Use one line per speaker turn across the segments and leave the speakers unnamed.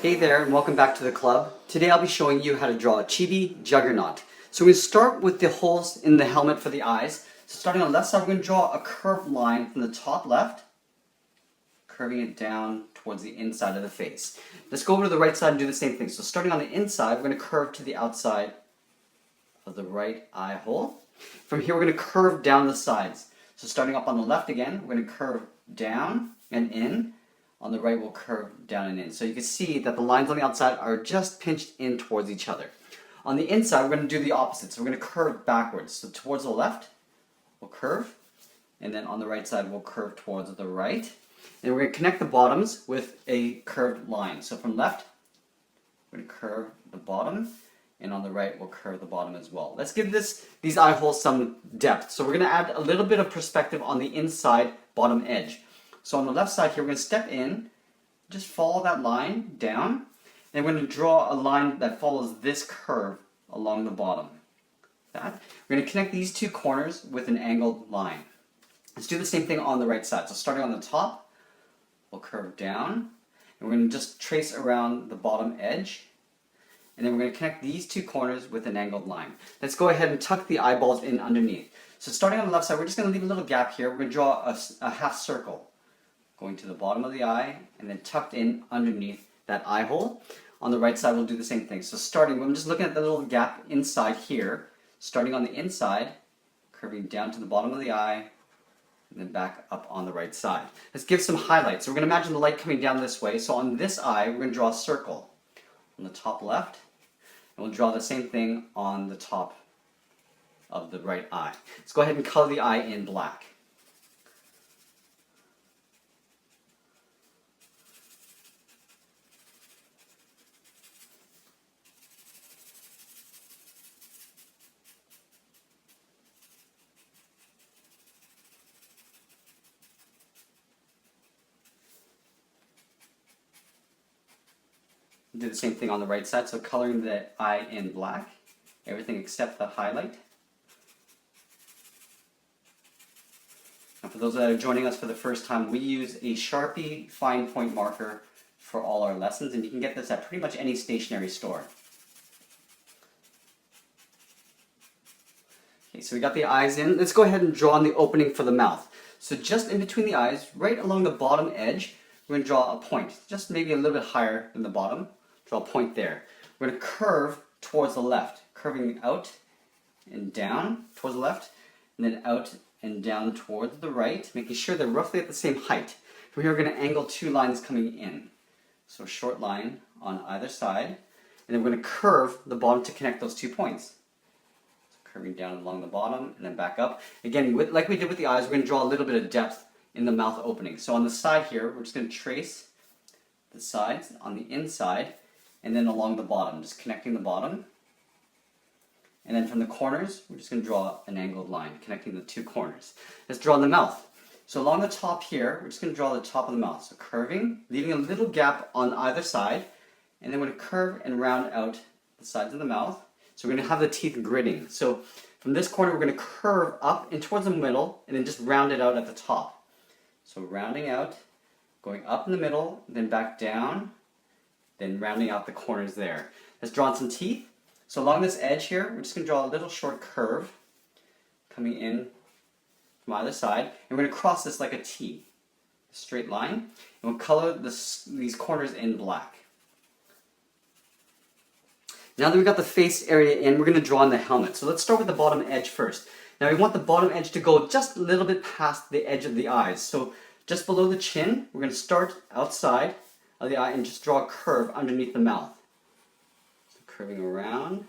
Hey there and welcome back to the club. Today I'll be showing you how to draw a chibi Juggernaut. So we're going to start with the holes in the helmet for the eyes. So starting on the left side, we're going to draw a curved line from the top left, curving it down towards the inside of the face. Let's go over to the right side and do the same thing. So starting on the inside, we're going to curve to the outside of the right eye hole. From here, we're going to curve down the sides. So starting up on the left again, we're going to curve down and in. On the right, we'll curve down and in. So you can see that the lines on the outside are just pinched in towards each other. On the inside, we're going to do the opposite. So we're going to curve backwards. So towards the left, we'll curve. And then on the right side, we'll curve towards the right. And we're going to connect the bottoms with a curved line. So from left, we're going to curve the bottom. And on the right, we'll curve the bottom as well. Let's give these eye holes some depth. So we're going to add a little bit of perspective on the inside bottom edge. So on the left side here, we're going to step in, just follow that line down, and we're going to draw a line that follows this curve along the bottom. We're going to connect these two corners with an angled line. Let's do the same thing on the right side. So starting on the top, we'll curve down, and we're going to just trace around the bottom edge, and then we're going to connect these two corners with an angled line. Let's go ahead and tuck the eyeballs in underneath. So starting on the left side, we're just going to leave a little gap here. We're going to draw a half circle, going to the bottom of the eye and then tucked in underneath that eye hole. On the right side, we'll do the same thing. So starting, I'm just looking at the little gap inside here, starting on the inside, curving down to the bottom of the eye, and then back up on the right side. Let's give some highlights. So we're going to imagine the light coming down this way. So on this eye, we're going to draw a circle on the top left, and we'll draw the same thing on the top of the right eye. Let's go ahead and color the eye in black. Do the same thing on the right side, so coloring the eye in black, everything except the highlight. Now for those that are joining us for the first time, we use a Sharpie fine point marker for all our lessons, and you can get this at pretty much any stationery store. Okay, so we got the eyes in. Let's go ahead and draw on the opening for the mouth. So just in between the eyes, right along the bottom edge, we're going to draw a point, just maybe a little bit higher than the bottom. Draw a point there. We're going to curve towards the left, curving out and down towards the left, and then out and down towards the right, making sure they're roughly at the same height. From here, we're going to angle two lines coming in. So a short line on either side, and then we're going to curve the bottom to connect those 2 points. So curving down along the bottom and then back up. Again, like we did with the eyes, we're going to draw a little bit of depth in the mouth opening. So on the side here, we're just going to trace the sides on the inside, and then along the bottom, just connecting the bottom. And then from the corners, we're just going to draw an angled line, connecting the two corners. Let's draw the mouth. So along the top here, we're just going to draw the top of the mouth. So curving, leaving a little gap on either side, and then we're going to curve and round out the sides of the mouth. So we're going to have the teeth gritting. So from this corner, we're going to curve up and towards the middle, and then just round it out at the top. So rounding out, going up in the middle, then back down, then rounding out the corners there. Let's draw on some teeth. So along this edge here, we're just going to draw a little short curve coming in from either side. And we're going to cross this like a T, a straight line. And we'll color these corners in black. Now that we've got the face area in, we're going to draw on the helmet. So let's start with the bottom edge first. Now we want the bottom edge to go just a little bit past the edge of the eyes. So just below the chin, we're going to start outside of the eye and just draw a curve underneath the mouth. So curving around,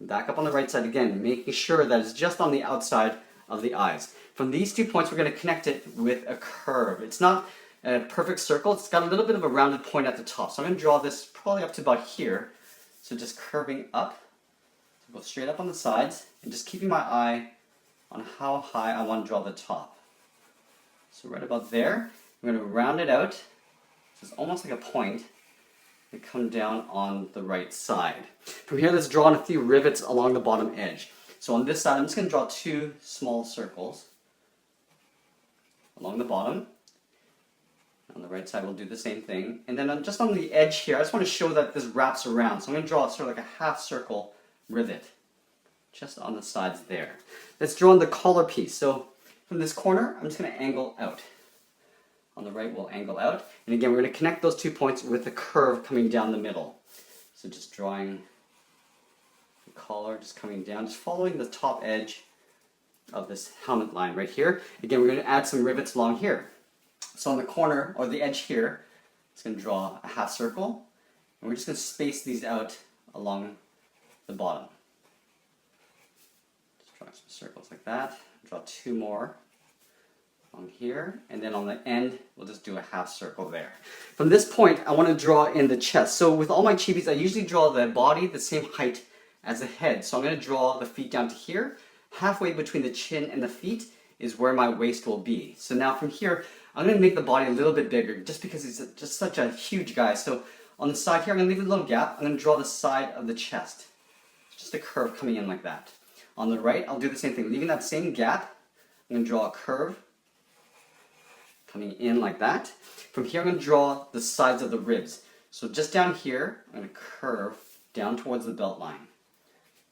back up on the right side again, making sure that it's just on the outside of the eyes. From these 2 points, we're going to connect it with a curve. It's not a perfect circle, it's got a little bit of a rounded point at the top. So I'm going to draw this probably up to about here. So just curving up, so go straight up on the sides, and just keeping my eye on how high I want to draw the top. So right about there, I'm going to round it out. So it's almost like a point, and come down on the right side. From here, let's draw on a few rivets along the bottom edge. So on this side, I'm just going to draw 2 small circles along the bottom. On the right side we'll do the same thing. And then just on the edge here, I just want to show that this wraps around. So I'm going to draw sort of like a half circle rivet just on the sides there. Let's draw on the collar piece. So from this corner, I'm just going to angle out. On the right, we'll angle out. And again, we're going to connect those 2 points with a curve coming down the middle. So just drawing the collar, just coming down, just following the top edge of this helmet line right here. Again, we're going to add some rivets along here. So on the corner, or the edge here, it's going to draw a half circle. And we're just going to space these out along the bottom. Just drawing some circles like that. Draw 2 more on here, and then on the end we'll just do a half circle there. From this point I want to draw in the chest. So with all my chibis I usually draw the body the same height as the head. So I'm going to draw the feet down to here. Halfway between the chin and the feet is where my waist will be. So now from here I'm going to make the body a little bit bigger just because he's just such a huge guy. So on the side here I'm going to leave a little gap. I'm going to draw the side of the chest. Just a curve coming in like that. On the right I'll do the same thing, leaving that same gap. I'm going to draw a curve coming in like that. From here I'm going to draw the sides of the ribs. So just down here, I'm going to curve down towards the belt line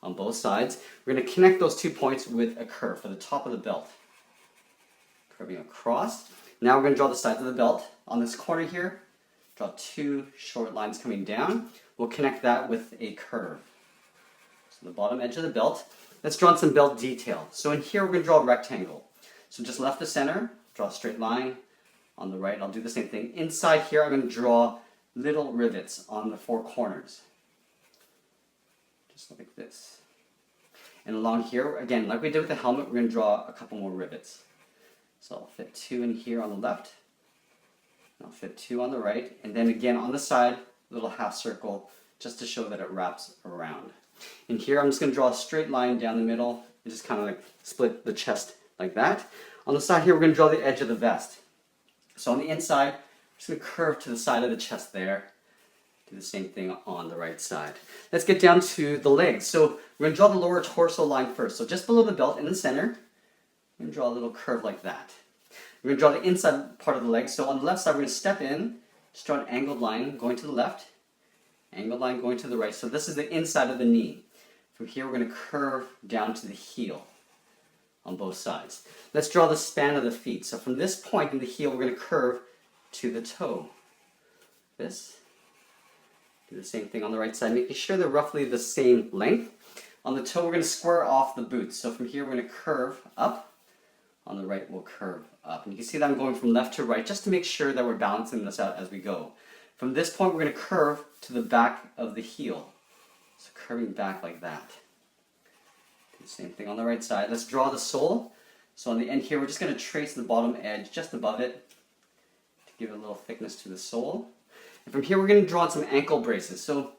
on both sides. We're going to connect those 2 points with a curve for the top of the belt. Curving across. Now we're going to draw the sides of the belt. On this corner here, draw 2 short lines coming down. We'll connect that with a curve. So the bottom edge of the belt. Let's draw some belt detail. So in here we're going to draw a rectangle. So just left of center, draw a straight line. On the right, I'll do the same thing. Inside here, I'm going to draw little rivets on the 4 corners. Just like this. And along here, again, like we did with the helmet, we're going to draw a couple more rivets. So I'll fit 2 in here on the left. I'll fit 2 on the right. And then again, on the side, little half circle, just to show that it wraps around. In here, I'm just going to draw a straight line down the middle and just kind of like split the chest like that. On the side here, we're going to draw the edge of the vest. So on the inside, I'm just going to curve to the side of the chest there. Do the same thing on the right side. Let's get down to the legs. So we're going to draw the lower torso line first. So just below the belt in the center, we're going to draw a little curve like that. We're going to draw the inside part of the leg. So on the left side, we're going to step in, just draw an angled line going to the left, angled line going to the right. So this is the inside of the knee. From here, we're going to curve down to the heel on both sides. Let's draw the span of the feet. So from this point in the heel, we're going to curve to the toe. This. Do the same thing on the right side, making sure they're roughly the same length. On the toe, we're going to square off the boot. So from here, we're going to curve up. On the right, we'll curve up. And you can see that I'm going from left to right just to make sure that we're balancing this out as we go. From this point, we're going to curve to the back of the heel. So curving back like that. Same thing on the right side. Let's draw the sole. So on the end here, we're just going to trace the bottom edge just above it to give it a little thickness to the sole. And from here, we're going to draw some ankle braces. So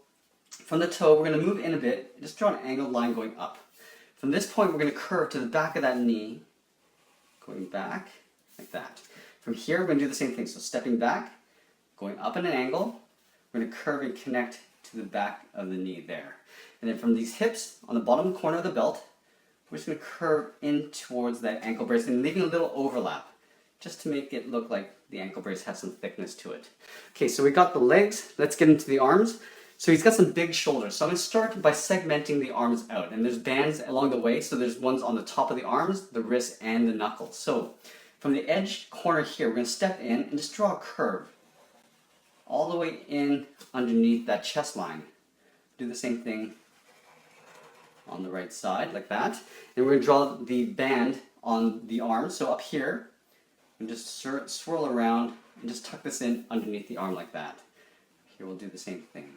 from the toe, we're going to move in a bit, just draw an angled line going up. From this point, we're going to curve to the back of that knee, going back like that. From here, we're going to do the same thing. So stepping back, going up at an angle, we're going to curve and connect to the back of the knee there. And then from these hips, on the bottom corner of the belt, we're just going to curve in towards that ankle brace and leaving a little overlap just to make it look like the ankle brace has some thickness to it. Okay, so we got the legs. Let's get into the arms. So he's got some big shoulders. So I'm going to start by segmenting the arms out. And there's bands along the way. So there's ones on the top of the arms, the wrists, and the knuckles. So from the edge corner here, we're going to step in and just draw a curve all the way in underneath that chest line. Do the same thing on the right side, like that. And we're going to draw the band on the arm. So up here, and just swirl around and just tuck this in underneath the arm like that. Here we'll do the same thing.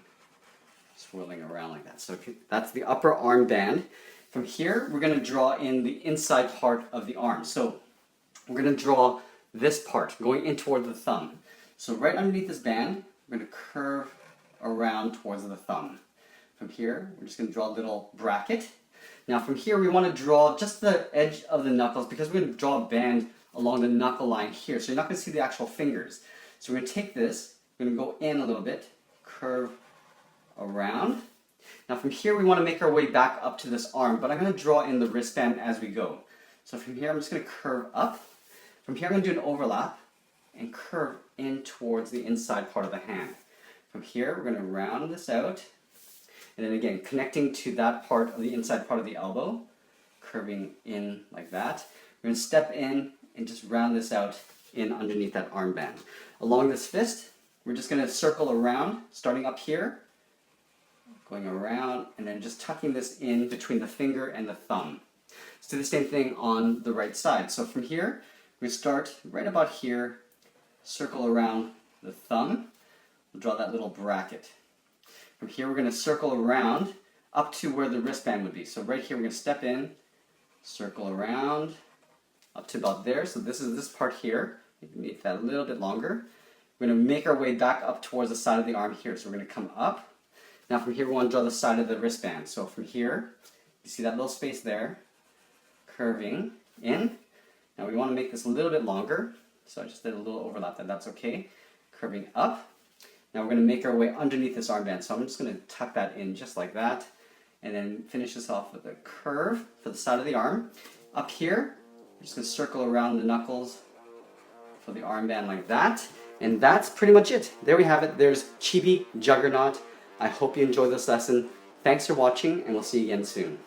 Swirling around like that. So that's the upper arm band. From here, we're going to draw in the inside part of the arm. So we're going to draw this part going in toward the thumb. So right underneath this band, we're going to curve around towards the thumb. From here, we're just going to draw a little bracket. Now from here, we want to draw just the edge of the knuckles because we're going to draw a band along the knuckle line here. So you're not going to see the actual fingers. So we're going to take this, we're going to go in a little bit, curve around. Now from here, we want to make our way back up to this arm, but I'm going to draw in the wristband as we go. So from here, I'm just going to curve up. From here, I'm going to do an overlap, and curve in towards the inside part of the hand. From here, we're going to round this out, and then again, connecting to that part of the inside part of the elbow, curving in like that. We're going to step in and just round this out in underneath that armband. Along this fist, we're just going to circle around, starting up here, going around, and then just tucking this in between the finger and the thumb. Let's do the same thing on the right side. So from here, we start right about here, circle around the thumb, we'll draw that little bracket. From here, we're going to circle around up to where the wristband would be. So right here, we're going to step in, circle around, up to about there. So this is this part here. You can make that a little bit longer. We're going to make our way back up towards the side of the arm here. So we're going to come up. Now from here, we want to draw the side of the wristband. So from here, you see that little space there, curving in. Now we want to make this a little bit longer. So I just did a little overlap there. That's okay. Curving up. Now we're going to make our way underneath this armband. So I'm just going to tuck that in just like that. And then finish this off with a curve for the side of the arm. Up here, we're just going to circle around the knuckles for the armband like that. And that's pretty much it. There we have it. There's Chibi Juggernaut. I hope you enjoyed this lesson. Thanks for watching, and we'll see you again soon.